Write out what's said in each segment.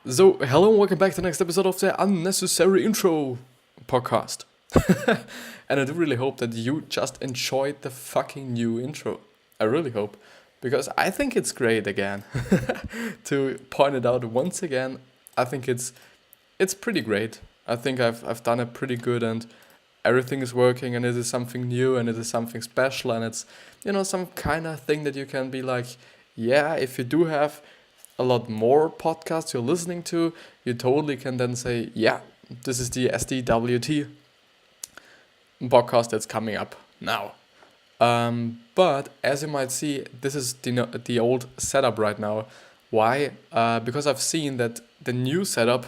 So, hello and welcome back to the next episode of the Unnecessary Intro podcast. And I do really hope that you just enjoyed the fucking new intro. I really hope. Because I think it's great again. To point it out once again, I think it's pretty great. I think I've done it pretty good and everything is working and it is something new and it is something special and it's some kind of thing that you can be like, yeah, if you do have a lot more podcasts you're listening to, you totally can then say, yeah, this is the SDWT podcast that's coming up now. But as you might see, this is the old setup right now. Why? Because I've seen that the new setup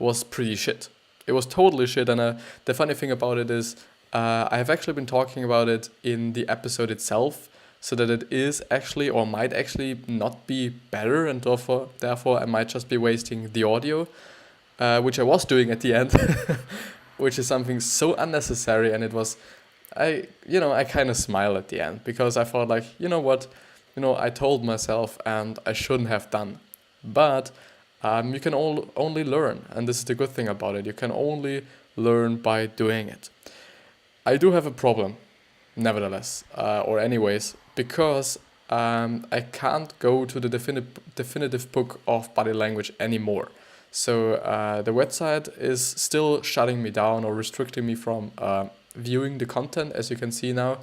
was pretty shit. It was totally shit, and the funny thing about it is I have actually been talking about it in the episode itself, so that it is actually or might actually not be better, and therefore I might just be wasting the audio, which I was doing at the end, which is something so unnecessary, and it was, I kind of smile at the end because I thought like, you know what, I told myself and I shouldn't have done, but you can only learn, and this is the good thing about it. You can only learn by doing it. I do have a problem, nevertheless, or anyways, because I can't go to the definitive book of body language anymore. So the website is still shutting me down or restricting me from viewing the content, as you can see now,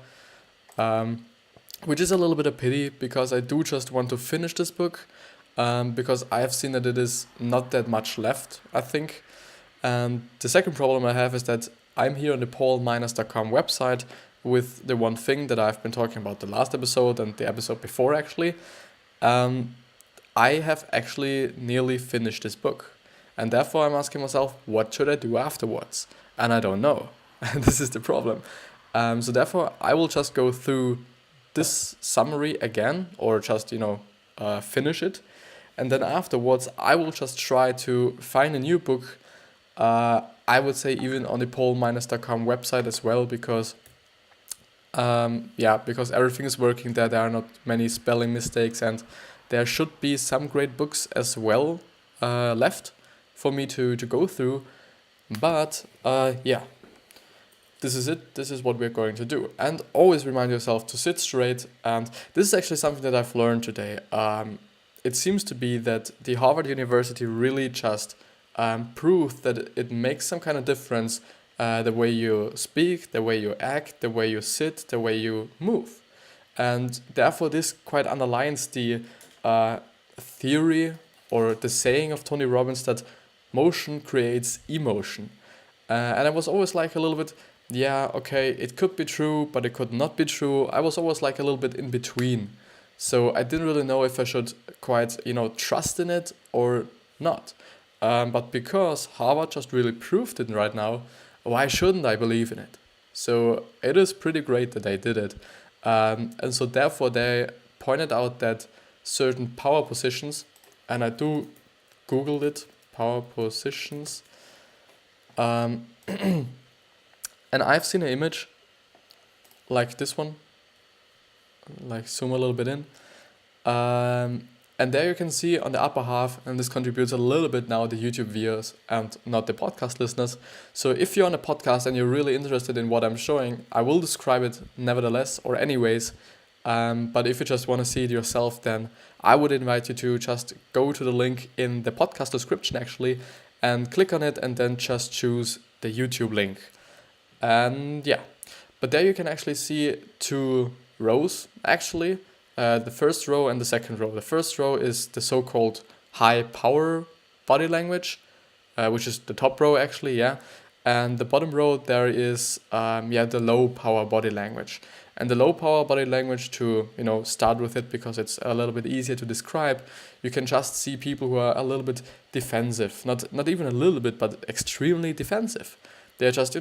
which is a little bit a pity because I do just want to finish this book, because I have seen that it is not that much left, I think. And the second problem I have is that I'm here on the paulminus.com website with the one thing that I've been talking about the last episode and the episode before actually. I have actually nearly finished this book. And therefore I'm asking myself, what should I do afterwards? And I don't know. And this is the problem. So therefore I will just go through this summary again, or just, finish it. And then afterwards I will just try to find a new book. I would say even on the paulminus.com website as well, because because everything is working there. There are not many spelling mistakes, and there should be some great books as well left for me to go through. But this is it. This is what we're going to do. And always remind yourself to sit straight. And this is actually something that I've learned today. It seems to be that the Harvard University really just proved that it makes some kind of difference, the way you speak, the way you act, the way you sit, the way you move. And therefore this quite underlines the theory or the saying of Tony Robbins that motion creates emotion. And I was always like a little bit, yeah, okay, it could be true, but it could not be true. I was always like a little bit in between. So I didn't really know if I should quite, trust in it or not. But because Harvard just really proved it right now, why shouldn't I believe in it? So it is pretty great that they did it. And so therefore they pointed out that certain power positions, and I do Googled it, power positions, and I've seen an image like this one, like zoom a little bit in. And there you can see on the upper half, and this contributes a little bit now the YouTube viewers and not the podcast listeners. So if you're on a podcast and you're really interested in what I'm showing, I will describe it nevertheless or anyways. But if you just want to see it yourself, then I would invite you to just go to the link in the podcast description actually and click on it and then just choose the YouTube link. And yeah, but there you can actually see two rows actually. The first row and the second row. The first row is the so-called high power body language, which is the top row actually, yeah. And the bottom row there is the low power body language. And the low power body language, to start with it because it's a little bit easier to describe, you can just see people who are a little bit defensive, not even a little bit, but extremely defensive. They're just,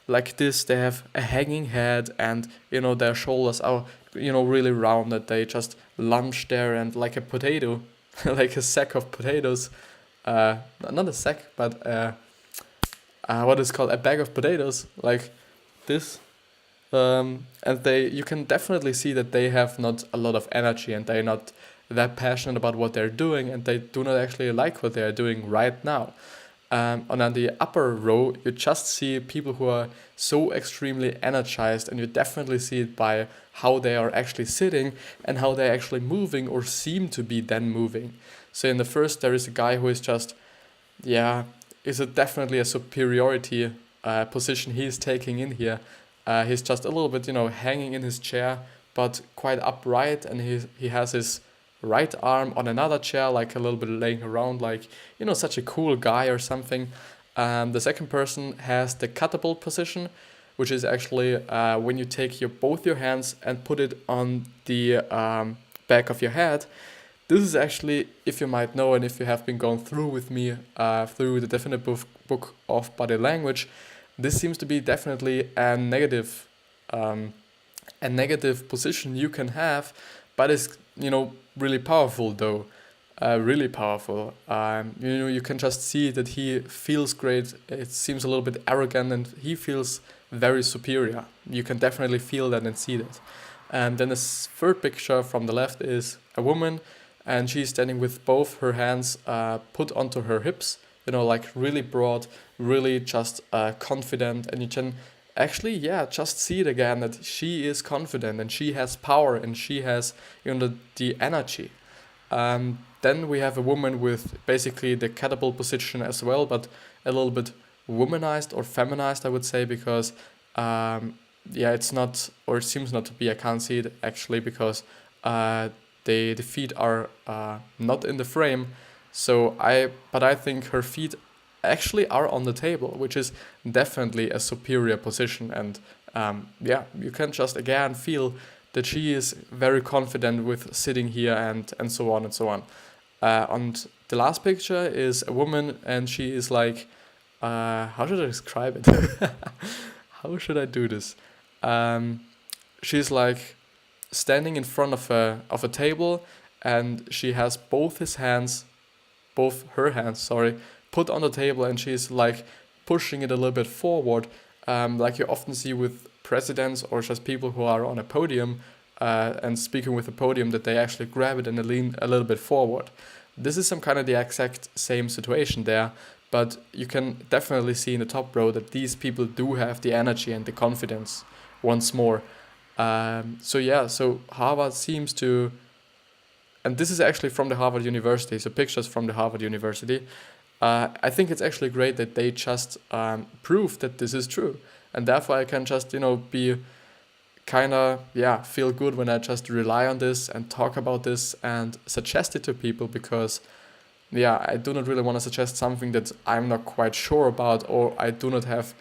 like this, they have a hanging head and, their shoulders are, really rounded. They just lunge there and like a potato, like a sack of potatoes, not a sack, but what is called a bag of potatoes, like this. And you can definitely see that they have not a lot of energy and they're not that passionate about what they're doing, and they do not actually like what they are doing right now. And on the upper row, you just see people who are so extremely energized, and you definitely see it by how they are actually sitting and how they're actually moving or seem to be then moving. So in the first, there is a guy who is just, yeah, is it definitely a superiority position he's taking in here. He's just a little bit, hanging in his chair, but quite upright, and he has his right arm on another chair, like a little bit laying around, like, such a cool guy or something. The second person has the catapult position, which is actually when you take both your hands and put it on the back of your head. This is actually, if you might know, and if you have been going through with me through the definitive book of body language, this seems to be definitely a negative position you can have, but it's really powerful though, really powerful. You can just see that he feels great. It seems a little bit arrogant, and he feels very superior. You can definitely feel that and see that. And then the third picture from the left is a woman, and she's standing with both her hands put onto her hips, like really broad, really just confident, and you can actually, just see it again, that she is confident and she has power and she has, the energy. Then we have a woman with basically the catapult position as well, but a little bit womanized or feminized, I would say, because it's not, or it seems not to be, I can't see it actually, because the feet are not in the frame. But I think her feet actually are on the table, which is definitely a superior position. And you can just again feel that she is very confident with sitting here and so on and so on. And the last picture is a woman, and she is like, how should I describe it? How should I do this? She's like standing in front of a table, and she has both her hands, put on the table, and she's like pushing it a little bit forward, like you often see with presidents or just people who are on a podium and speaking with a podium, that they actually grab it and they lean a little bit forward. This is some kind of the exact same situation there, but you can definitely see in the top row that these people do have the energy and the confidence once more. So Harvard seems to, and this is actually from the Harvard University, so pictures from the Harvard University. I think it's actually great that they just prove that this is true, and therefore I can just be kind of feel good when I just rely on this and talk about this and suggest it to people, because I do not really want to suggest something that I'm not quite sure about or I do not have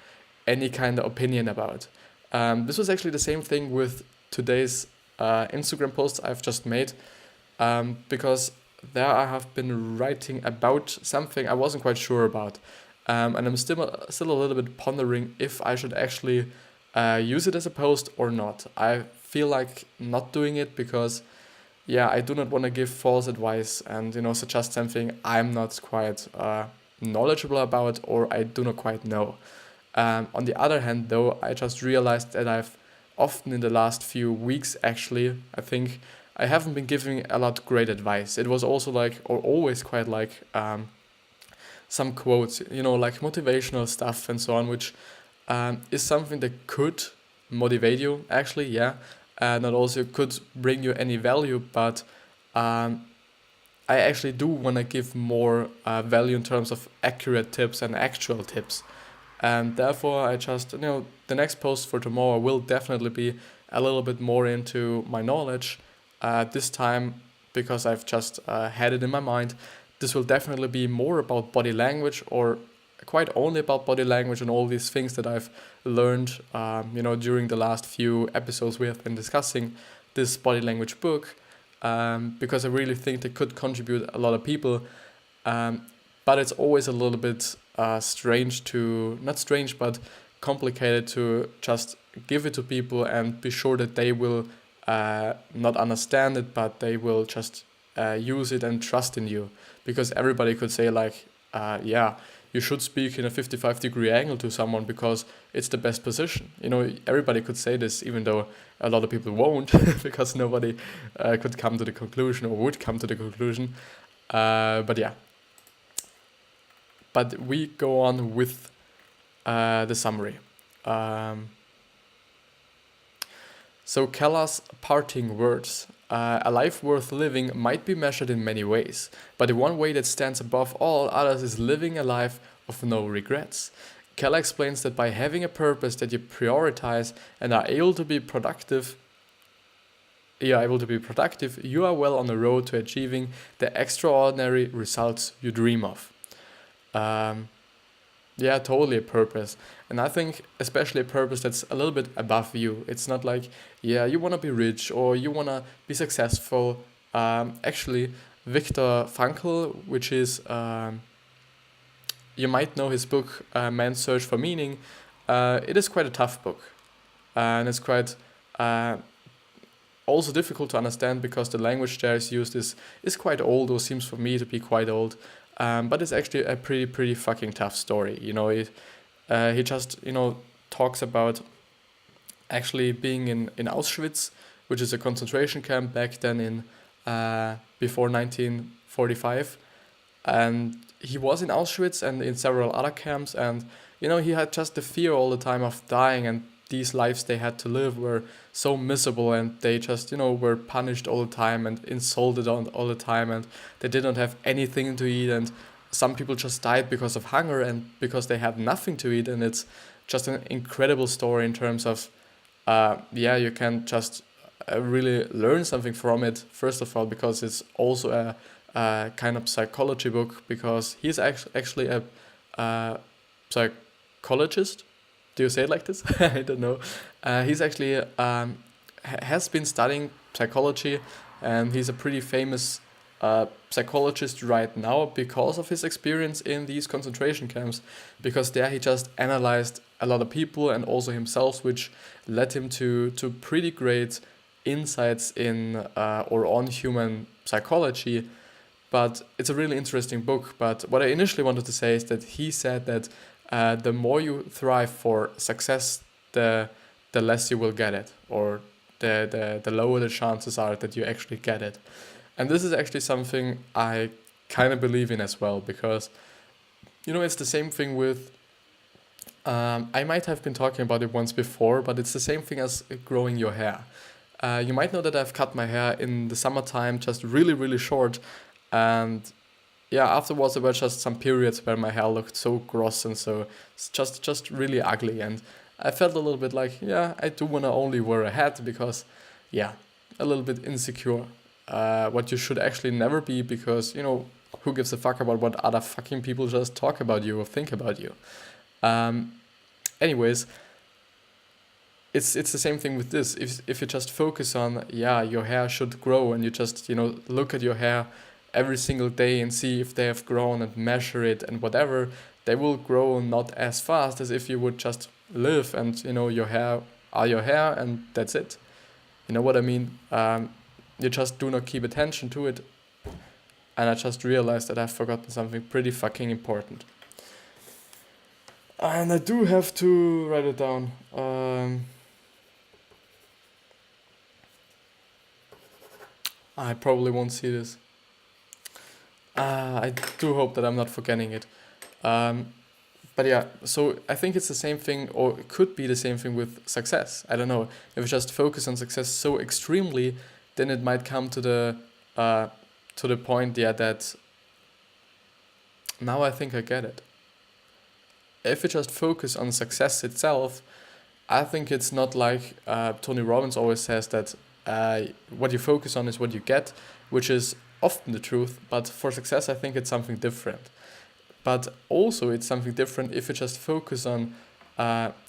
any kind of opinion about. This was actually the same thing with today's Instagram post I've just made, because there I have been writing about something I wasn't quite sure about, and I'm still a little bit pondering if I should actually use it as a post or not. I feel like not doing it because I do not want to give false advice and suggest something I'm not quite knowledgeable about or I do not quite know. On the other hand, though, I just realized that I've often in the last few weeks, actually, I think I haven't been giving a lot great advice. It was also always quite some quotes, like motivational stuff and so on, which is something that could motivate you, actually, and that also could bring you any value, but I actually do want to give more value in terms of accurate tips and actual tips. And therefore, I just, the next post for tomorrow will definitely be a little bit more into my knowledge. This time, because I've just had it in my mind, this will definitely be more about body language, or quite only about body language and all these things that I've learned, during the last few episodes we have been discussing this body language book, because I really think they could contribute a lot of people. But it's always a little bit but complicated to just give it to people and be sure that they will not understand it, but they will just use it and trust in you. Because everybody could say yeah, you should speak in a 55-degree angle to someone because it's the best position. Everybody could say this, even though a lot of people won't, because nobody could come to the conclusion or would come to the conclusion. But yeah. But we go on with the summary. So Keller's parting words. A life worth living might be measured in many ways, but the one way that stands above all others is living a life of no regrets. Keller explains that by having a purpose that you prioritize and are able to be productive, you are well on the road to achieving the extraordinary results you dream of. Yeah, totally a purpose. And I think especially a purpose that's a little bit above you. It's not like, yeah, you want to be rich or you want to be successful. Actually, Viktor Frankl, which is, you might know his book, Man's Search for Meaning. It is quite a tough book. And it's quite also difficult to understand because the language there is used is quite old, or seems for me to be quite old. But it's actually a pretty fucking tough story. He just, talks about actually being in Auschwitz, which is a concentration camp back then in before 1945. And he was in Auschwitz and in several other camps. And, he had just the fear all the time of dying, and these lives they had to live were so miserable, and they just, were punished all the time and insulted all the time, and they didn't have anything to eat, and some people just died because of hunger and because they had nothing to eat. And it's just an incredible story in terms of, you can just really learn something from it, first of all, because it's also a kind of psychology book, because he's actually a psychologist. Do you say it like this? I don't know. He's actually has been studying psychology, and he's a pretty famous psychologist right now because of his experience in these concentration camps, because there he just analyzed a lot of people and also himself, which led him to pretty great insights in or on human psychology. But it's a really interesting book. But what I initially wanted to say is that he said that the more you thrive for success, the less you will get it, or the lower the chances are that you actually get it. And this is actually something I kind of believe in as well, because, it's the same thing with, I might have been talking about it once before, but it's the same thing as growing your hair. You might know that I've cut my hair in the summertime just really, really short. And yeah, afterwards there were just some periods where my hair looked so gross and so just really ugly. And I felt a little bit like, yeah, I do want to only wear a hat because, yeah, a little bit insecure. What you should actually never be, because, who gives a fuck about what other fucking people just talk about you or think about you. Anyways, it's the same thing with this. If you just focus on, your hair should grow, and you just, look at your hair every single day and see if they have grown and measure it and whatever, they will grow not as fast as if you would just live and, your hair are your hair and that's it. You know what I mean? You just do not keep attention to it. And I just realized that I've forgotten something pretty fucking important. And I do have to write it down. I probably won't see this. I do hope that I'm not forgetting it. But yeah, so I think it's the same thing, or it could be the same thing with success. I don't know. If you just focus on success so extremely, then it might come to the point, that now I think I get it. If you just focus on success itself, I think it's not like Tony Robbins always says that what you focus on is what you get, which is often the truth, but for success I think it's something different. But also it's something different if you just focus on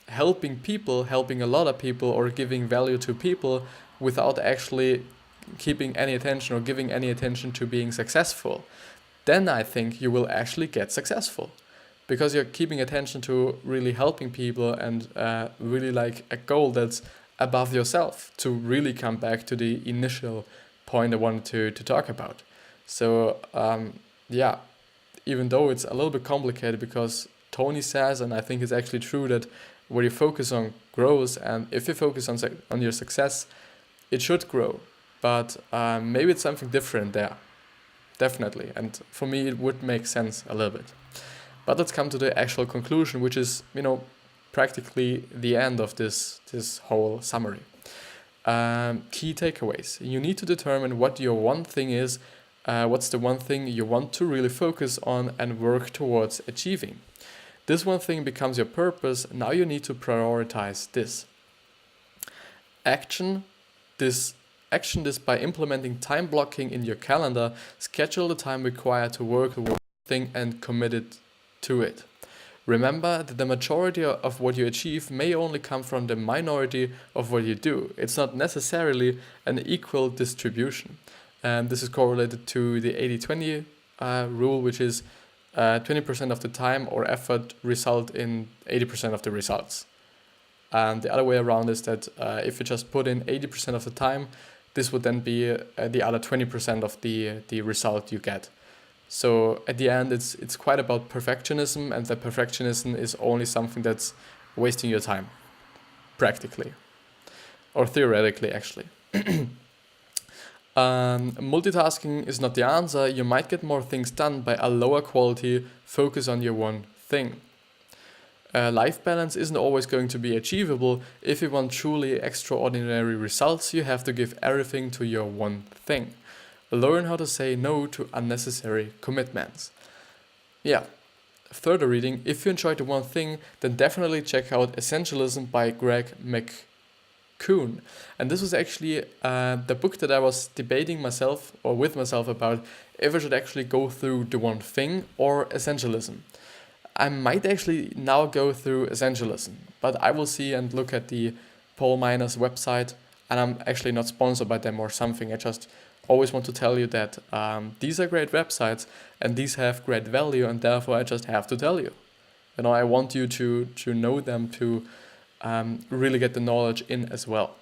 helping people, helping a lot of people, or giving value to people without actually keeping any attention or giving any attention to being successful. Then I think you will actually get successful, because you're keeping attention to really helping people and really like a goal that's above yourself, to really come back to the initial point I wanted to talk about. So even though it's a little bit complicated, because Tony says, and I think it's actually true, that where you focus on grows, and if you focus on your success, it should grow. But maybe it's something different there, definitely. And for me, it would make sense a little bit. But let's come to the actual conclusion, which is, practically the end of this whole summary. Key takeaways. You need to determine what your one thing is, what's the one thing you want to really focus on and work towards achieving. This one thing becomes your purpose. Now you need to prioritize this. Action this by implementing time blocking in your calendar. Schedule the time required to work on one thing and commit it to it. Remember that the majority of what you achieve may only come from the minority of what you do. It's not necessarily an equal distribution. And this is correlated to the 80-20 rule, which is 20% of the time or effort result in 80% of the results. And the other way around is that if you just put in 80% of the time, this would then be the other 20% of the result you get. So at the end, it's quite about perfectionism, and that perfectionism is only something that's wasting your time, practically, or theoretically, actually. Multitasking is not the answer. You might get more things done by a lower quality focus on your one thing. Life balance isn't always going to be achievable. If you want truly extraordinary results, you have to give everything to your one thing. Learn how to say no to unnecessary commitments. Yeah. Further reading, if you enjoyed the one thing, then definitely check out Essentialism by Greg McKeown. And this was actually the book that I was debating with myself about if I should actually go through the one thing or Essentialism. I might actually now go through Essentialism, but I will see and look at the Paul Miner's website, and I'm actually not sponsored by them or something. I just always want to tell you that these are great websites and these have great value, and therefore I just have to tell you. I want you to know them, to really get the knowledge in as well.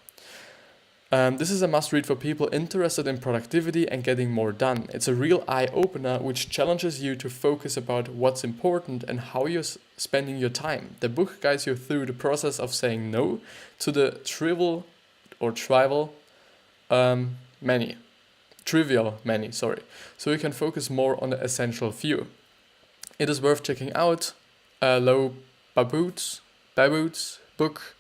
This is a must-read for people interested in productivity and getting more done. It's a real eye-opener which challenges you to focus about what's important and how you're spending your time. The book guides you through the process of saying no to the trivial many, so you can focus more on the essential few. It is worth checking out Lo Babut's book,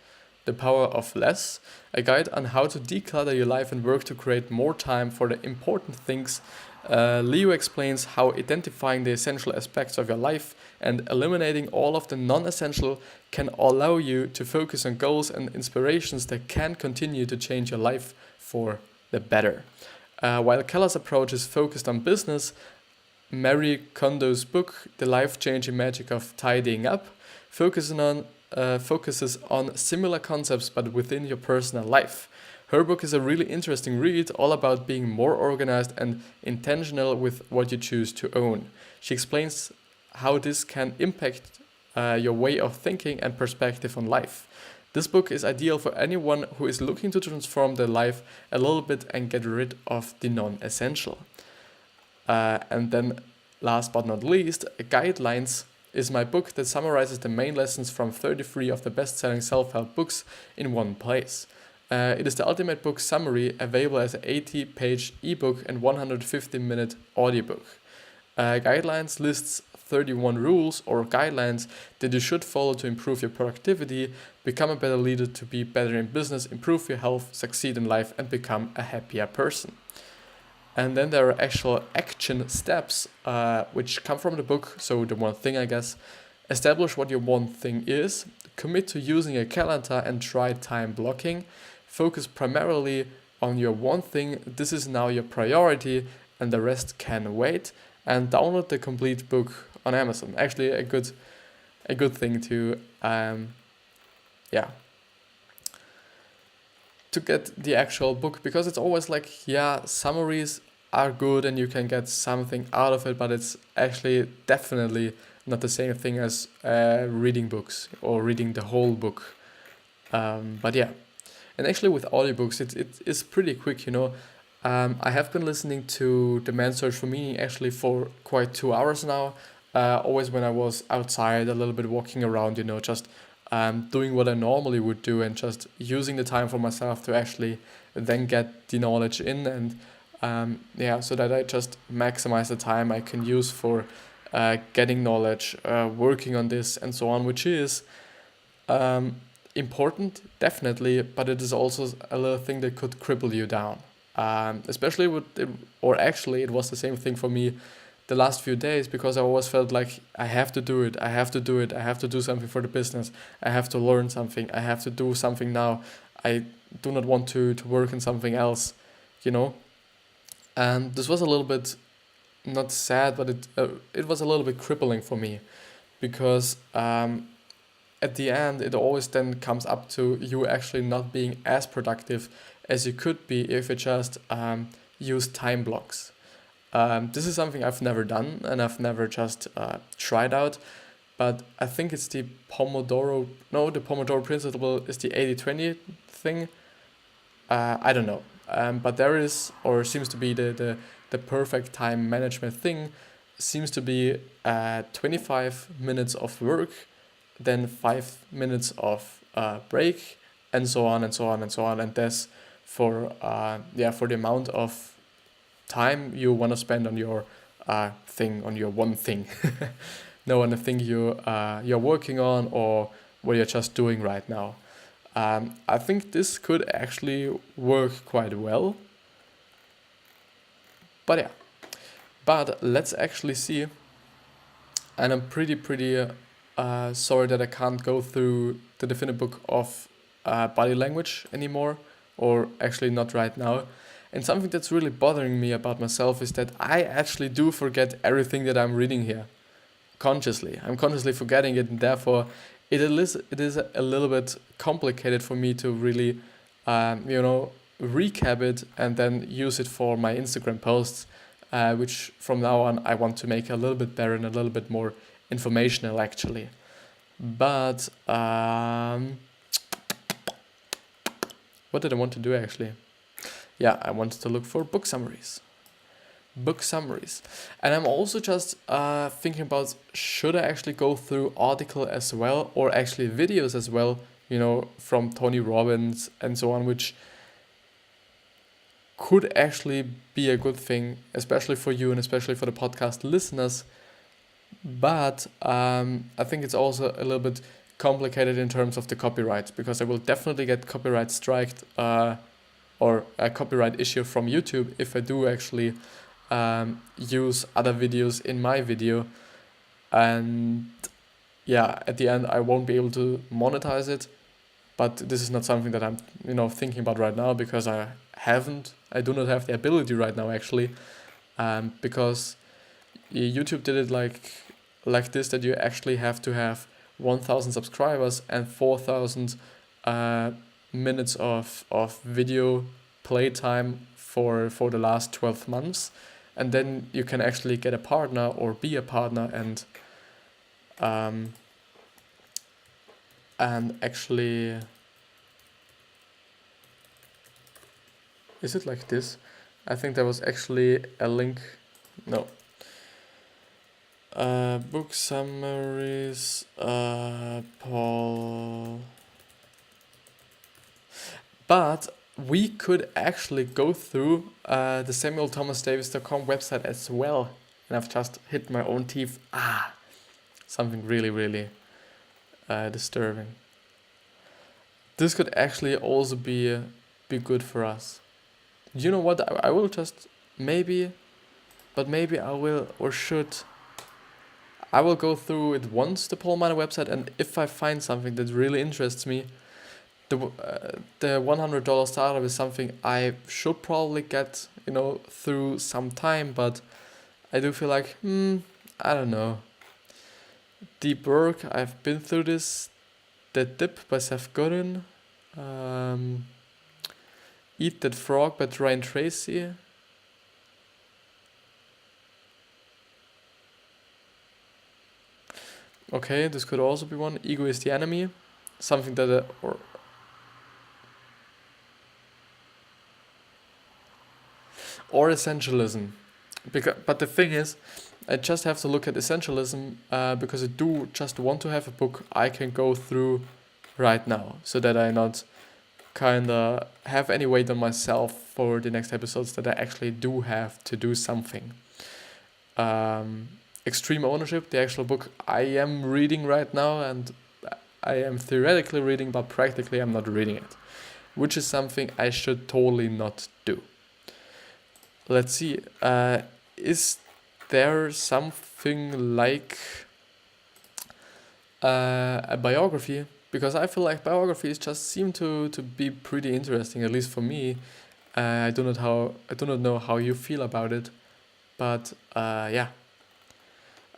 The Power of Less, a guide on how to declutter your life and work to create more time for the important things. Leo explains how identifying the essential aspects of your life and eliminating all of the non-essential can allow you to focus on goals and inspirations that can continue to change your life for the better. While Keller's approach is focused on business, Marie Kondo's book, The Life-Changing Magic of Tidying Up, focuses on similar concepts but within your personal life. Her book is a really interesting read, all about being more organized and intentional with what you choose to own. She explains how this can impact your way of thinking and perspective on life. This book is ideal for anyone who is looking to transform their life a little bit and get rid of the non-essential. And then last but not least, Guidelines is my book that summarizes the main lessons from 33 of the best-selling self-help books in one place. It is the ultimate book summary, available as an 80-page ebook and 150-minute audiobook. Guidelines lists 31 rules or guidelines that you should follow to improve your productivity, become a better leader, to be better in business, improve your health, succeed in life, and become a happier person. And then there are actual action steps which come from the book. So the one thing, I guess, establish what your one thing is, commit to using a calendar and try time blocking, focus primarily on your one thing. This is now your priority and the rest can wait, and download the complete book on Amazon. Actually a good thing to to get the actual book, because it's always like, summaries are good and you can get something out of it, but it's actually definitely not the same thing as reading books or reading the whole book. And actually with audiobooks, it is pretty quick, I have been listening to The Man's Search for Meaning actually for quite 2 hours now. Always when I was outside, a little bit walking around, just doing what I normally would do and just using the time for myself to actually then get the knowledge in and so that I just maximize the time I can use for getting knowledge, working on this and so on, which is um, important, definitely, but it is also a little thing that could cripple you down. Especially or actually, it was the same thing for me the last few days because I always felt like I have to do it, I have to do it, I have to do something for the business, I have to learn something, I have to do something now. I do not want to work in something else, you know. And this was a little bit not sad, but it was a little bit crippling for me because at the end, it always then comes up to you actually not being as productive as you could be if you just use time blocks. This is something I've never done and I've never just tried out, but I think it's the Pomodoro principle is the 80-20 thing. I don't know. But there is, or seems to be the perfect time management thing, seems to be 25 minutes of work, then 5 minutes of break, and so on and so on and so on. And that's for the amount of time you want to spend on your thing, on your one thing. No, on the thing you're working on or what you're just doing right now. I think this could actually work quite well. But let's actually see. And I'm pretty sorry that I can't go through the definite book of body language anymore, or actually not right now. And something that's really bothering me about myself is that I actually do forget everything that I'm reading here. I'm consciously forgetting it, and therefore it is a little bit complicated for me to really, recap it and then use it for my Instagram posts, which from now on I want to make a little bit better and a little bit more informational actually. But what did I want to do actually? Yeah, I wanted to look for book summaries. And I'm also just thinking about, should I actually go through article as well or actually videos as well, from Tony Robbins and so on, which could actually be a good thing, especially for you and especially for the podcast listeners. But I think it's also a little bit complicated in terms of the copyrights, because I will definitely get copyright striked or a copyright issue from YouTube if I do actually use other videos in my video. And yeah, at the end I won't be able to monetize it. But this is not something that I'm thinking about right now, because I do not have the ability right now actually, because YouTube did it like this, that you actually have to have 1,000 subscribers and 4,000 minutes of video playtime for the last 12 months, and then you can actually get a partner or be a partner and actually, is it like this? I think there was actually a link. No. Book summaries, Paul. But we could actually go through the SamuelThomasDavis.com website as well. And I've just hit my own teeth. Something really, really disturbing. This could actually also be good for us. You know what? I will just maybe I will or should. I will go through it once, the Paul Miner website, and if I find something that really interests me, the $100 startup is something I should probably get, through some time, but I do feel like, I don't know. Deep work, I've been through this. The Dip by Seth Godin. Eat That Frog by Ryan Tracy. Okay, this could also be one. Ego is the Enemy. Something that or essentialism. But the thing is, I just have to look at essentialism because I do just want to have a book I can go through right now, so that I not kinda have any weight on myself for the next episodes, that I actually do have to do something. Extreme Ownership, the actual book I am reading right now, and I am theoretically reading, but practically I'm not reading it, which is something I should totally not do. Let's see, is there something like a biography? Because I feel like biographies just seem to be pretty interesting, at least for me. I do not know how you feel about it, but yeah,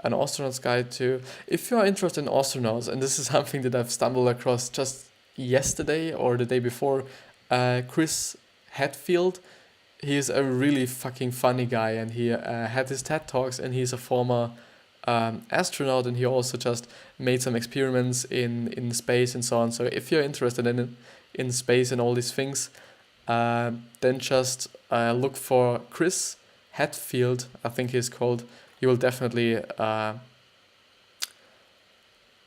an astronaut's guide to. If you are interested in astronauts, and this is something that I've stumbled across just yesterday or the day before, Chris Hadfield. He is a really fucking funny guy, and he had his TED Talks, and he's a former astronaut, and he also just made some experiments in space and so on. So if you're interested in space and all these things, then just look for Chris Hadfield, I think he's called. You will definitely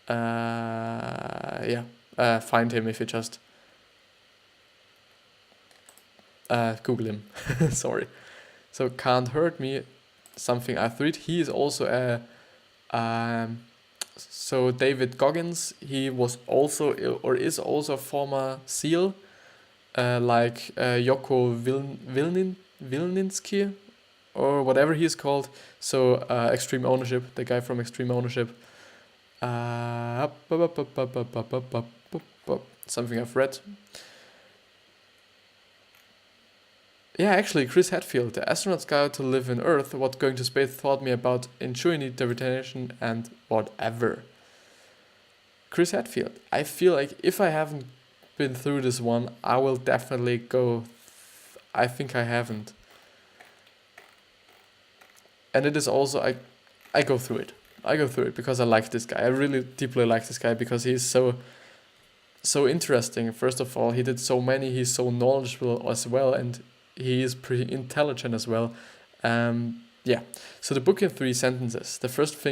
find him if you just Google him. Sorry. So Can't Hurt Me, something I've read. He is also a so David Goggins, he was also or is also a former SEAL, like Joko Wilninski or whatever he is called. So Extreme Ownership, the guy from Extreme Ownership. Something I've read. Yeah, actually, Chris Hadfield, The Astronaut's Guide to Live in Earth, What Going to Space Taught Me About Ensuring Determination and Whatever. Chris Hadfield. I feel like if I haven't been through this one, I will definitely go. I think I haven't. And it is also, I go through it. I go through it because I like this guy. I really deeply like this guy because he's so interesting. First of all, he did so many, he's so knowledgeable as well, and he is pretty intelligent as well. Yeah, so the book in 3 sentences. The first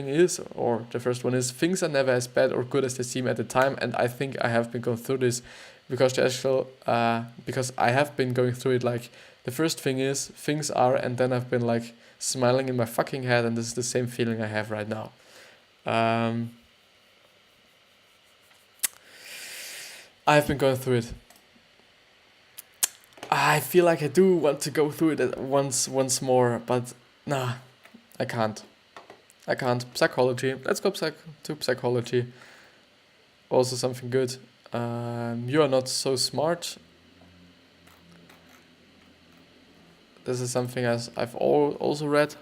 one is, things are never as bad or good as they seem at the time, and I think I have been going through this because because I have been going through it. Like, the first thing is, things are, and then I've been like smiling in my fucking head, and this is the same feeling I have right now. I've been going through it. I feel like I do want to go through it once more, but nah, I can't. Psychology. Let's go to psychology. Also something good. You Are Not So Smart. This is something I've also read.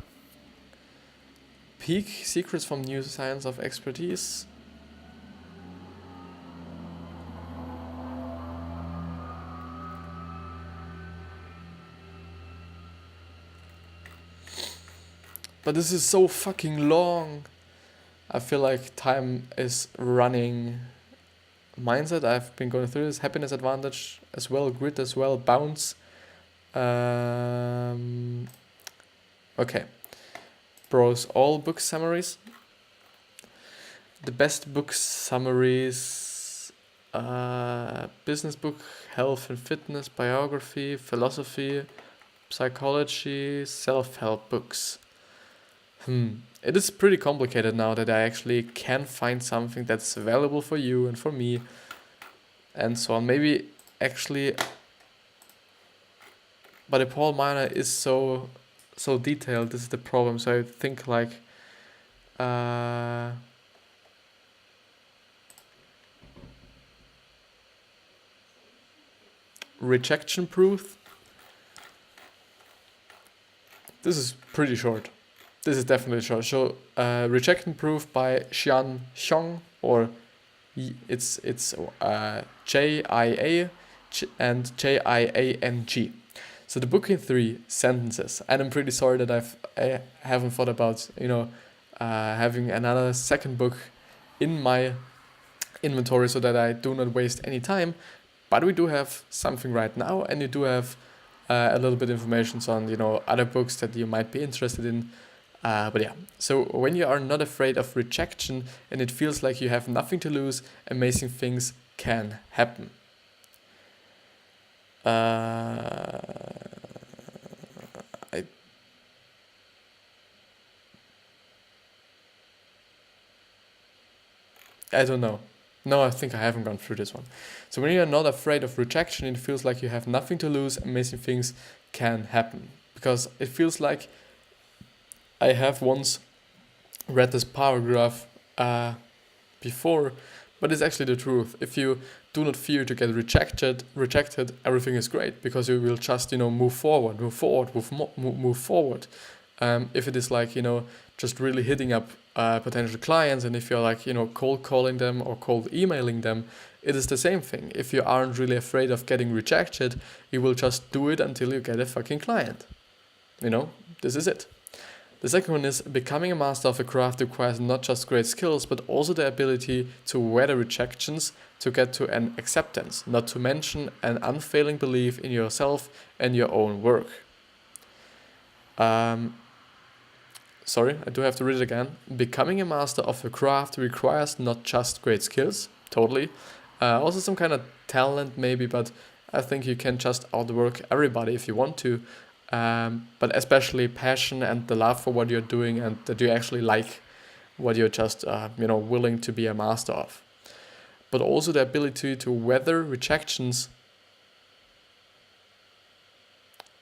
Peak Secrets from New Science of Expertise. But this is so fucking long. I feel like time is running. Mindset, I've been going through this. Happiness Advantage as well. Grit as well. Bounce. Okay. Browse all book summaries. The best book summaries. Business book, health and fitness, biography, philosophy, psychology, self-help books. It is pretty complicated now that I actually can find something that's valuable for you and for me and so on. Maybe actually, but the Paul Miner is so detailed. This is the problem. So I think like rejection proof. This is pretty short. This is definitely short. So, rejection proof by Xian Xiong, or it's Jia and Jiang. So the book in 3 sentences, and I'm pretty sorry that I haven't thought about having another second book in my inventory so that I do not waste any time. But we do have something right now, and you do have a little bit information on, other books that you might be interested in. But yeah, so when you are not afraid of rejection and it feels like you have nothing to lose, amazing things can happen. I don't know. No, I think I haven't gone through this one. So when you're not afraid of rejection, it feels like you have nothing to lose, amazing things can happen. Because it feels like I have once read this paragraph before, but it's actually the truth. If you do not fear to get rejected, everything is great because you will just, move forward. If it is like, just really hitting up potential clients, and if you're like, cold calling them or cold emailing them, it is the same thing. If you aren't really afraid of getting rejected, you will just do it until you get a fucking client. This is it. The second one is becoming a master of a craft requires not just great skills, but also the ability to weather rejections to get to an acceptance, not to mention an unfailing belief in yourself and your own work. Sorry, I do have to read it again. Becoming a master of a craft requires not just great skills, totally. Also some kind of talent maybe, but I think you can just outwork everybody if you want to. But especially passion and the love for what you're doing, and that you actually like what you're just willing to be a master of. But also the ability to weather rejections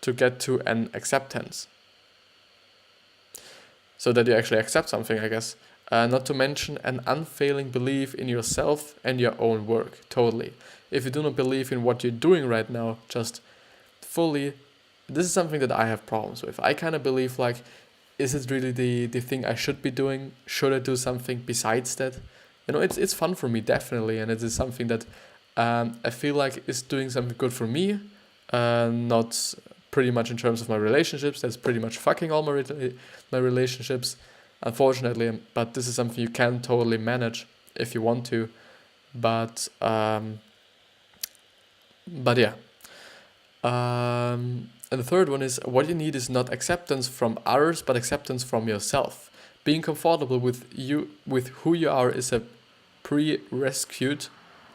to get to an acceptance. So that you actually accept something, I guess. Not to mention an unfailing belief in yourself and your own work, totally. If you do not believe in what you're doing right now, just fully. This is something that I have problems with. I kind of believe like, is it really the thing I should be doing? Should I do something besides that? It's fun for me, definitely. And it is something that I feel like is doing something good for me. Not pretty much in terms of my relationships. That's pretty much fucking all my relationships, unfortunately. But this is something you can totally manage if you want to. But yeah. And the third one is what you need is not acceptance from others, but acceptance from yourself. Being comfortable with who you are is a prerequisite,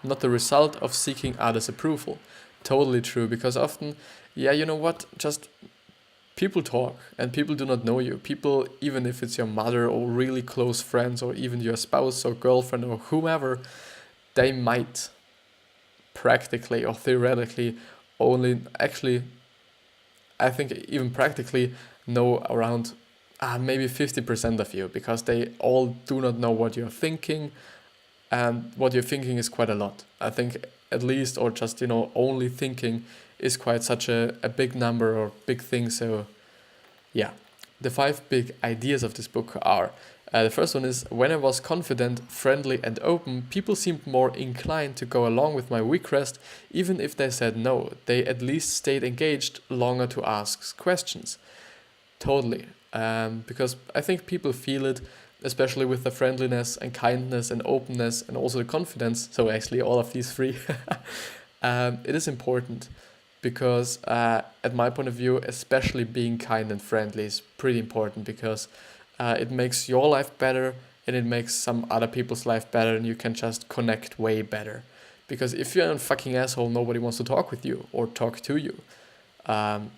not the result of seeking others' approval. Totally true, because often, just people talk and people do not know you. People, even if it's your mother or really close friends or even your spouse or girlfriend or whomever, they might practically or theoretically only actually, I think even practically know around maybe 50% of you, because they all do not know what you're thinking, and what you're thinking is quite a lot. I think at least, or just, only thinking is quite such a big number or big thing. So yeah, the 5 big ideas of this book are, the first one is, when I was confident, friendly and open, people seemed more inclined to go along with my request, even if they said no. They at least stayed engaged longer to ask questions. Totally. Because I think people feel it, especially with the friendliness and kindness and openness and also the confidence. So actually all of these 3. It is important because at my point of view, especially being kind and friendly is pretty important, because it makes your life better and it makes some other people's life better, and you can just connect way better. Because if you're a fucking asshole, nobody wants to talk with you or talk to you. So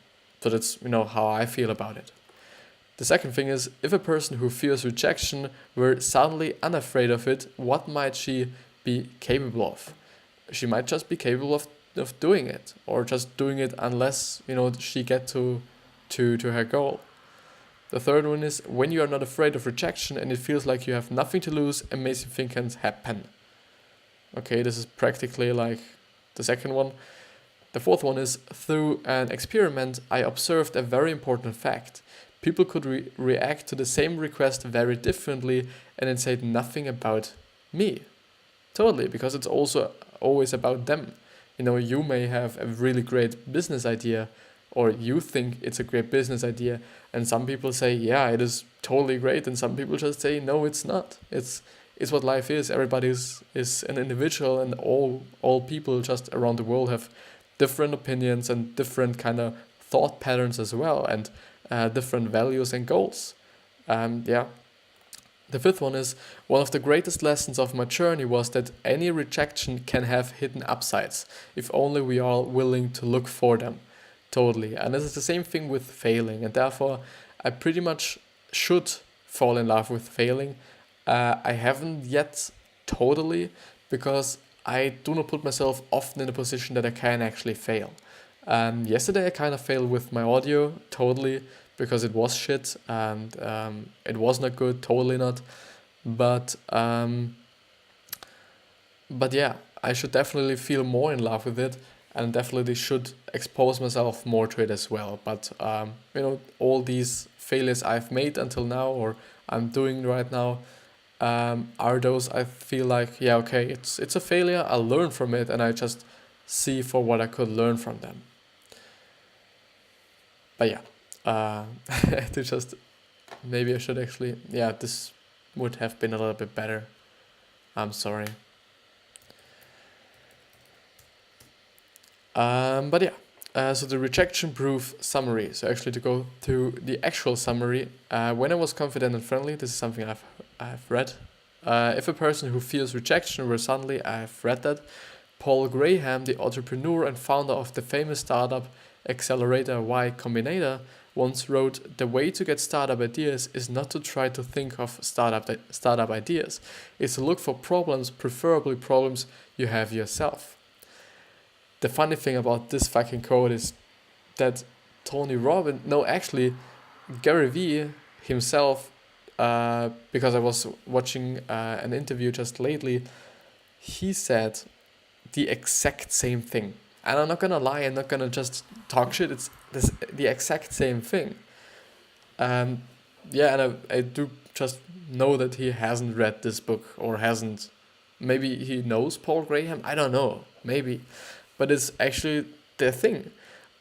that's, how I feel about it. The second thing is, if a person who fears rejection were suddenly unafraid of it, what might she be capable of? She might just be capable of doing it, or just doing it unless, she get to her goal. The third one is, when you are not afraid of rejection and it feels like you have nothing to lose, amazing things can happen. Okay, this is practically like the second one. The fourth one is, through an experiment, I observed a very important fact. People could react to the same request very differently, and it said nothing about me. Totally, because it's also always about them. You may have a really great business idea, or you think it's a great business idea, and some people say, yeah, it is totally great, and some people just say, no, it's not. It's what life is. Everybody is an individual, and all people just around the world have different opinions and different kind of thought patterns as well, and different values and goals. Yeah. The fifth one is, one of the greatest lessons of my journey was that any rejection can have hidden upsides, if only we are willing to look for them. Totally. And this is the same thing with failing, and therefore I pretty much should fall in love with failing. I haven't yet totally, because I do not put myself often in a position that I can actually fail. Yesterday I kind of failed with my audio, totally, because it was shit and it was not good, totally not. But yeah, I should definitely feel more in love with it, and definitely should expose myself more to it as well. But all these failures I've made until now, or I'm doing right now, are those I feel like, yeah, okay, it's a failure. I learn from it, and I just see for what I could learn from them. But yeah, to just maybe I should actually, yeah, this would have been a little bit better. I'm sorry. But yeah, so the rejection proof summary. So actually, to go to the actual summary, when I was confident and friendly, this is something I've read. If a person who fears rejection were suddenly, I've read that. Paul Graham, the entrepreneur and founder of the famous startup accelerator Y Combinator, once wrote, "The way to get startup ideas is not to try to think of startup ideas. It's to look for problems, preferably problems you have yourself." The funny thing about this fucking quote is that Gary Vee himself, because I was watching an interview just lately, he said the exact same thing. And I'm not gonna lie, I'm not gonna just talk shit, it's the exact same thing. Yeah, and I do just know that he hasn't read this book, or hasn't, maybe he knows Paul Graham, I don't know, maybe. But it's actually the thing.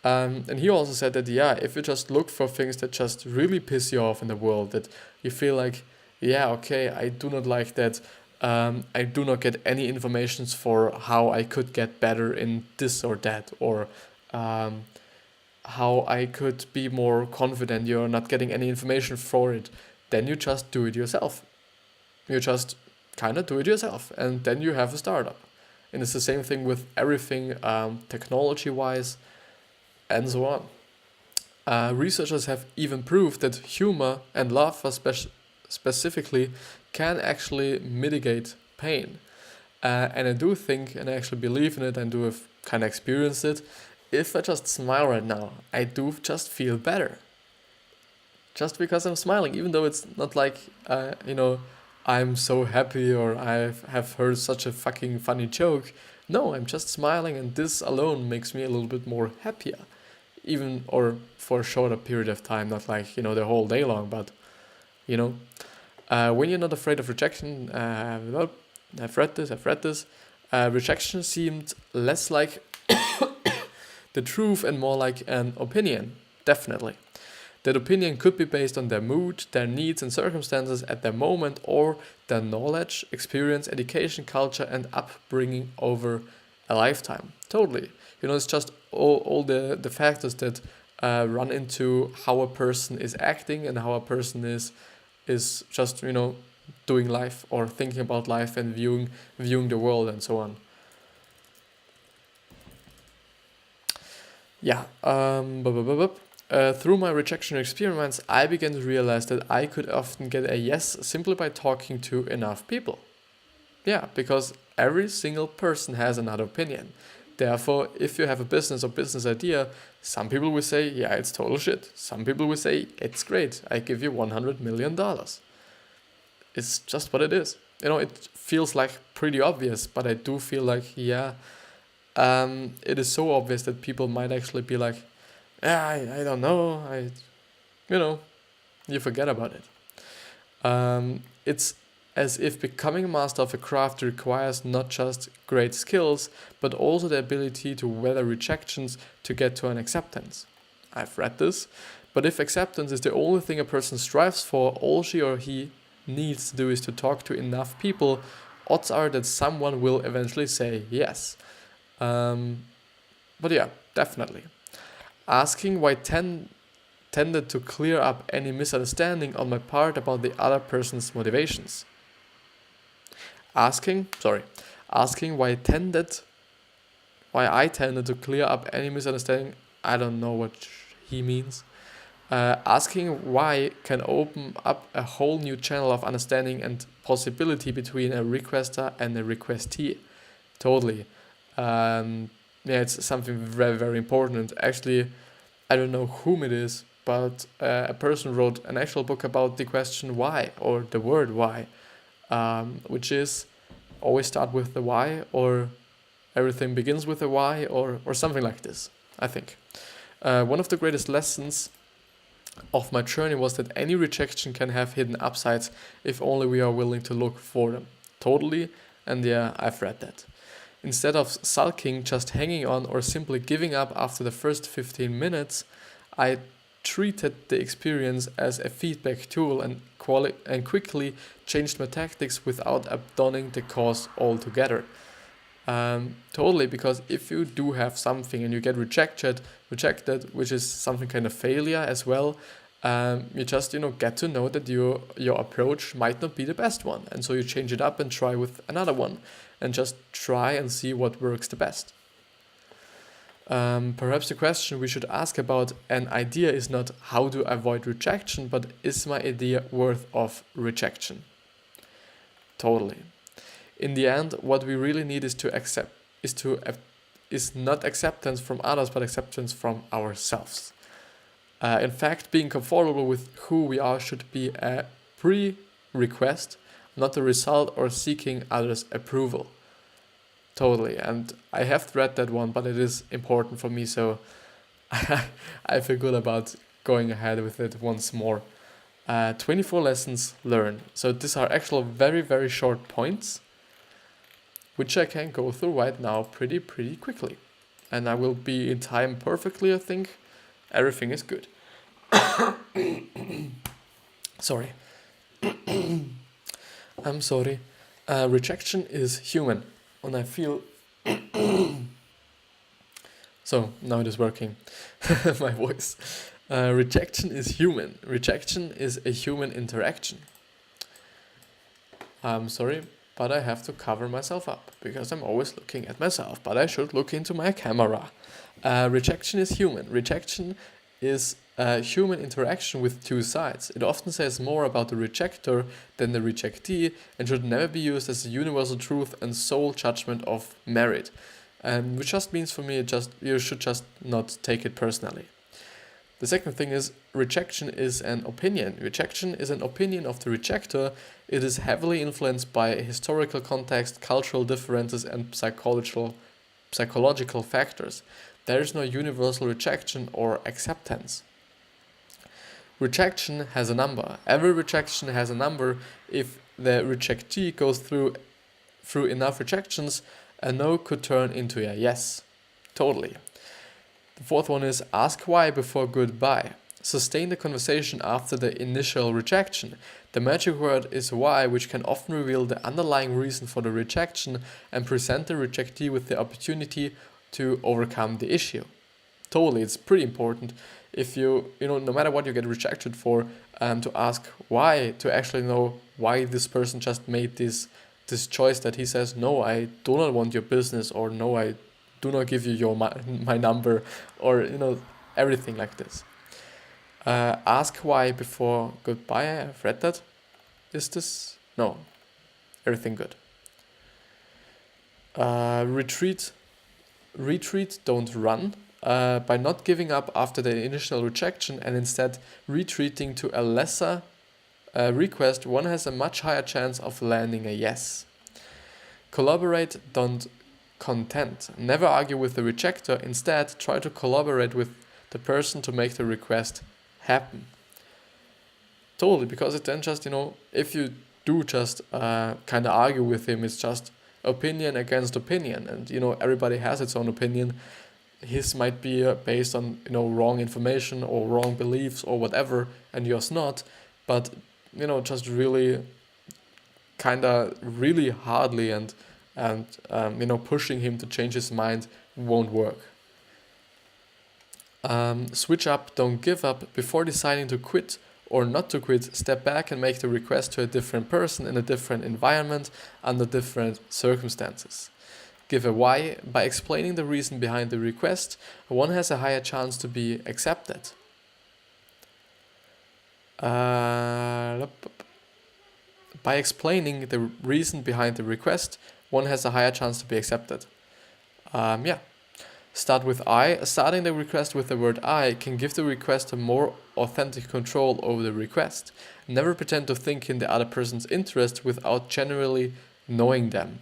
And he also said that, yeah, if you just look for things that just really piss you off in the world, that you feel like, yeah, okay, I do not like that, I do not get any informations for how I could get better in this or that, or how I could be more confident, you're not getting any information for it, then you just do it yourself. You just kind of do it yourself, and then you have a startup. And it's the same thing with everything, technology-wise, and so on. Researchers have even proved that humor and laughter specifically can actually mitigate pain. And I do think, and I actually believe in it, and do have kind of experienced it, if I just smile right now, I do just feel better. Just because I'm smiling, even though it's not like, I'm so happy, or I have heard such a fucking funny joke. No, I'm just smiling, and this alone makes me a little bit more happier. Even, or for a shorter period of time, not like, the whole day long, but, when you're not afraid of rejection, well, I've read this, rejection seemed less like the truth and more like an opinion, definitely. That opinion could be based on their mood, their needs and circumstances at their moment, or their knowledge, experience, education, culture, and upbringing over a lifetime. Totally. It's just all the factors that run into how a person is acting, and how a person is just, doing life, or thinking about life, and viewing the world, and so on. Yeah. Through my rejection experiments, I began to realize that I could often get a yes simply by talking to enough people. Yeah, because every single person has another opinion. Therefore, if you have a business or business idea, some people will say, yeah, it's total shit. Some people will say, it's great, I give you $100 million. It's just what it is. It feels like pretty obvious, but I do feel like, yeah, it is so obvious that people might actually be like, I don't know, you forget about it. It's as if becoming a master of a craft requires not just great skills, but also the ability to weather rejections to get to an acceptance. I've read this, but if acceptance is the only thing a person strives for, all she or he needs to do is to talk to enough people, odds are that someone will eventually say yes. But yeah, definitely. Asking why tended to clear up any misunderstanding on my part about the other person's motivations. Asking why I tended to clear up any misunderstanding. I don't know what he means. Asking why can open up a whole new channel of understanding and possibility between a requester and a requestee. Totally. It's something very, very important. Actually, I don't know whom it is, but a person wrote an actual book about the question why, or the word why, which is always start with the why, or everything begins with a why, or something like this, I think. One of the greatest lessons of my journey was that any rejection can have hidden upsides if only we are willing to look for them. Totally, and yeah, I've read that. Instead of sulking, just hanging on, or simply giving up after the first 15 minutes, I treated the experience as a feedback tool and quickly changed my tactics without abandoning the cause altogether. Totally, because if you do have something and you get rejected, which is something kind of failure as well, you just get to know that your approach might not be the best one, and so you change it up and try with another one, and just try and see what works the best. Perhaps the question we should ask about an idea is not how to avoid rejection, but is my idea worth of rejection? Totally. In the end, what we really need is not acceptance from others, but acceptance from ourselves. In fact, being comfortable with who we are should be a prerequisite, not a result or seeking others' approval. Totally, and I have read that one, but it is important for me, so I feel good about going ahead with it once more. 24 lessons learned. So these are actual very, very short points, which I can go through right now pretty quickly. And I will be in time perfectly, I think. Everything is good. Sorry. I'm sorry. Rejection is human. And I feel... So, now it is working. My voice. Rejection is human. Rejection is a human interaction. I'm sorry, but I have to cover myself up because I'm always looking at myself, but I should look into my camera. Rejection is human. Rejection is a human interaction with two sides. It often says more about the rejector than the rejectee and should never be used as a universal truth and sole judgment of merit. Which just means for me, you should just not take it personally. The second thing is rejection is an opinion. Rejection is an opinion of the rejector. It is heavily influenced by historical context, cultural differences, and psychological factors. There is no universal rejection or acceptance. Rejection has a number. Every rejection has a number. If the rejectee goes through enough rejections, a no could turn into a yes. Totally. The fourth one is ask why before goodbye. Sustain the conversation after the initial rejection. The magic word is why, which can often reveal the underlying reason for the rejection and present the rejectee with the opportunity to overcome the issue. Totally, it's pretty important if you no matter what you get rejected for, to ask why, to actually know why this person just made this choice that he says, no, I do not want your business, or no, I do not give you my number, or everything like this. Ask why before goodbye. I've read that. Is this? No. Everything good. Retreat, don't run. By not giving up after the initial rejection and instead retreating to a lesser request, one has a much higher chance of landing a yes. Collaborate, don't contend. Never argue with the rejector. Instead, try to collaborate with the person to make the request happen. Totally, because it then just, if you do just kind of argue with him, it's just opinion against opinion. And, everybody has its own opinion. His might be based on, wrong information or wrong beliefs or whatever, and yours not. But, just really kind of really hardly and pushing him to change his mind won't work. Switch up, don't give up. Before deciding to quit or not to quit, step back and make the request to a different person in a different environment under different circumstances. Give a why. By explaining the reason behind the request, one has a higher chance to be accepted. By explaining the reason behind the request, one has a higher chance to be accepted. Start with I. Starting the request with the word I can give the request a more authentic control over the request. Never pretend to think in the other person's interest without generally knowing them.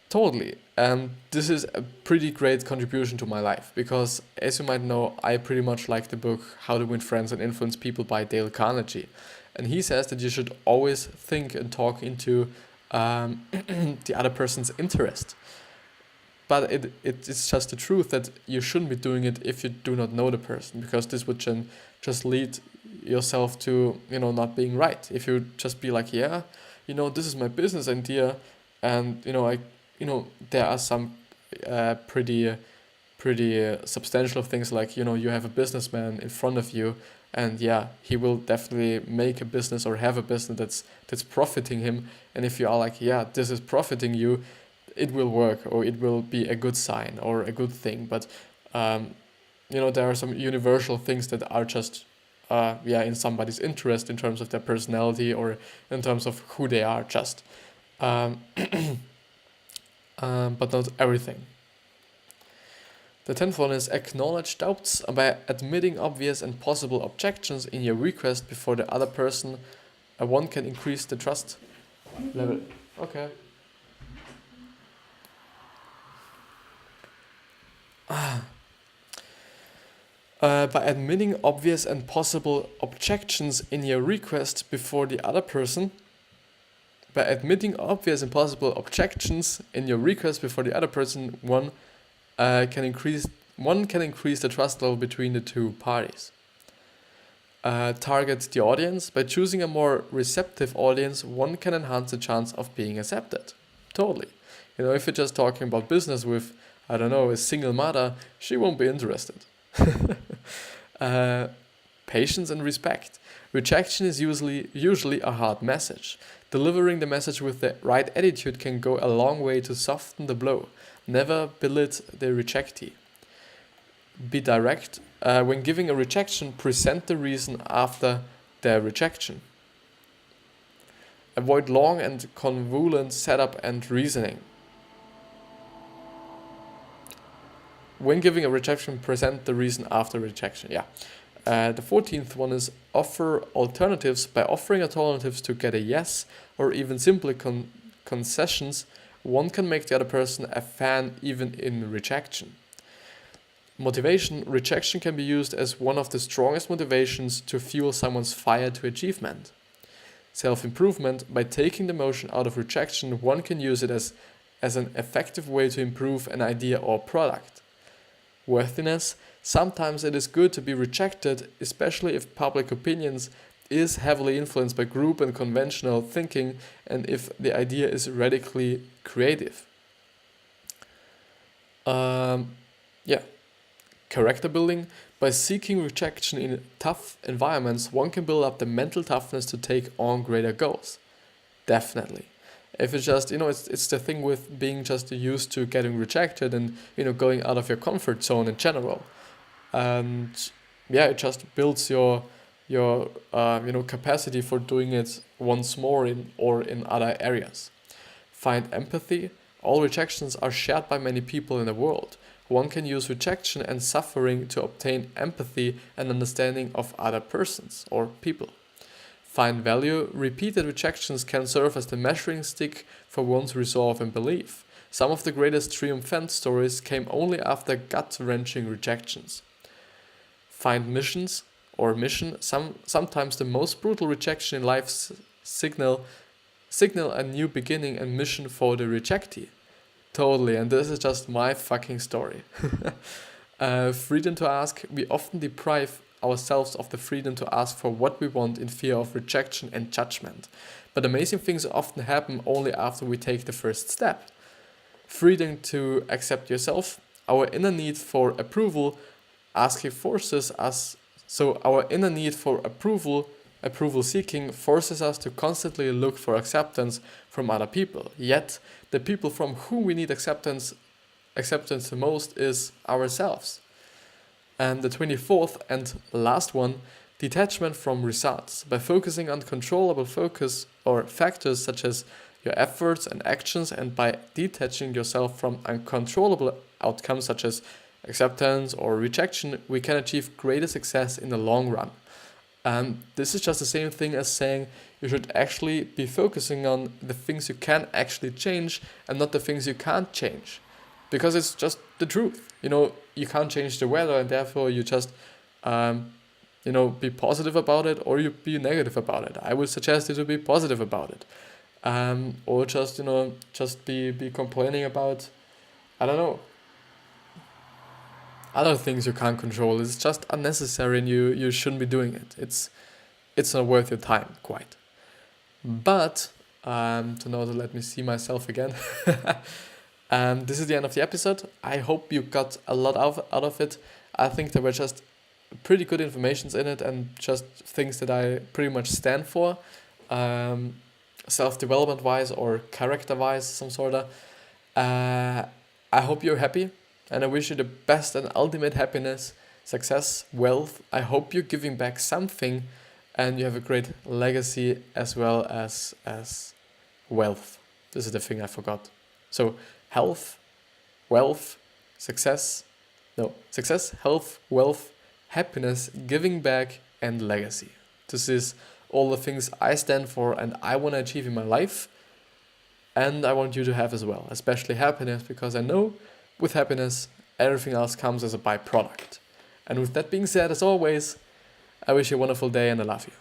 Totally. And this is a pretty great contribution to my life because, as you might know, I pretty much like the book How to Win Friends and Influence People by Dale Carnegie. And he says that you should always think and talk into the other person's interest. But it's just the truth that you shouldn't be doing it if you do not know the person, because this would just lead yourself to, not being right. If you just be like, yeah, this is my business idea, and, there are some pretty substantial things like, you have a businessman in front of you, and yeah, he will definitely make a business or have a business that's profiting him. And if you are like, yeah, this is profiting you, it will work, or it will be a good sign or a good thing. But there are some universal things that are just in somebody's interest in terms of their personality or in terms of who they are, just but not everything. The 10th one is acknowledge doubts. By admitting obvious and possible objections in your request before the other person, one can increase the trust level. Okay. By admitting obvious and possible objections in your request before the other person, one can increase the trust level between the two parties. Target the audience. By choosing a more receptive audience, one can enhance the chance of being accepted. Totally. If you're just talking about business with, a single mother, she won't be interested. Patience and respect. Rejection is usually a hard message. Delivering the message with the right attitude can go a long way to soften the blow. Never belittle the rejectee. Be direct. When giving a rejection, present the reason after the rejection. Avoid long and convoluted setup and reasoning. When giving a rejection, present the reason after rejection. The 14th one is offer alternatives. By offering alternatives to get a yes, or even simply concessions, one can make the other person a fan even in rejection. Motivation. Rejection can be used as one of the strongest motivations to fuel someone's fire to achievement. Self-improvement. By taking the emotion out of rejection, one can use it as an effective way to improve an idea or product. Worthiness. Sometimes it is good to be rejected, especially if public opinions is heavily influenced by group and conventional thinking, and if the idea is radically creative. Character building. By seeking rejection in tough environments, one can build up the mental toughness to take on greater goals. Definitely. If it's just, it's the thing with being just used to getting rejected and, going out of your comfort zone in general. And it just builds your capacity for doing it once more in other areas. Find empathy. All rejections are shared by many people in the world. One can use rejection and suffering to obtain empathy and understanding of other persons or people. Find value. Repeated rejections can serve as the measuring stick for one's resolve and belief. Some of the greatest triumphant stories came only after gut-wrenching rejections. Find missions or mission. Sometimes the most brutal rejection in life signal a new beginning and mission for the rejectee. Totally, and this is just my fucking story. Freedom to ask. We often deprive ourselves of the freedom to ask for what we want in fear of rejection and judgment. But amazing things often happen only after we take the first step. Freedom to accept yourself. Our inner need for approval asking forces us, so our inner need for approval seeking forces us to constantly look for acceptance from other people. Yet, the people from whom we need acceptance the most is ourselves. And the 24th and last one, detachment from results. By focusing on controllable focus or factors such as your efforts and actions, and by detaching yourself from uncontrollable outcomes such as acceptance or rejection, we can achieve greater success in the long run. And this is just the same thing as saying you should actually be focusing on the things you can actually change and not the things you can't change. Because it's just the truth. You can't change the weather, and therefore you just, be positive about it, or you be negative about it. I would suggest you to be positive about it. Or just be complaining about, I don't know, other things you can't control. It's just unnecessary, and you shouldn't be doing it. It's not worth your time, quite. But, let me see myself again. This is the end of the episode. I hope you got a lot out of it. I think there were just pretty good informations in it, and just things that I pretty much stand for, self-development wise or character wise, some sort of. I hope you're happy, and I wish you the best and ultimate happiness, success, wealth. I hope you're giving back something, and you have a great legacy as well as wealth. This is the thing I forgot. So health, wealth, success, health, wealth, happiness, giving back, and legacy. This is all the things I stand for and I want to achieve in my life, and I want you to have as well, especially happiness, because I know with happiness everything else comes as a byproduct. And with that being said, as always, I wish you a wonderful day, and I love you.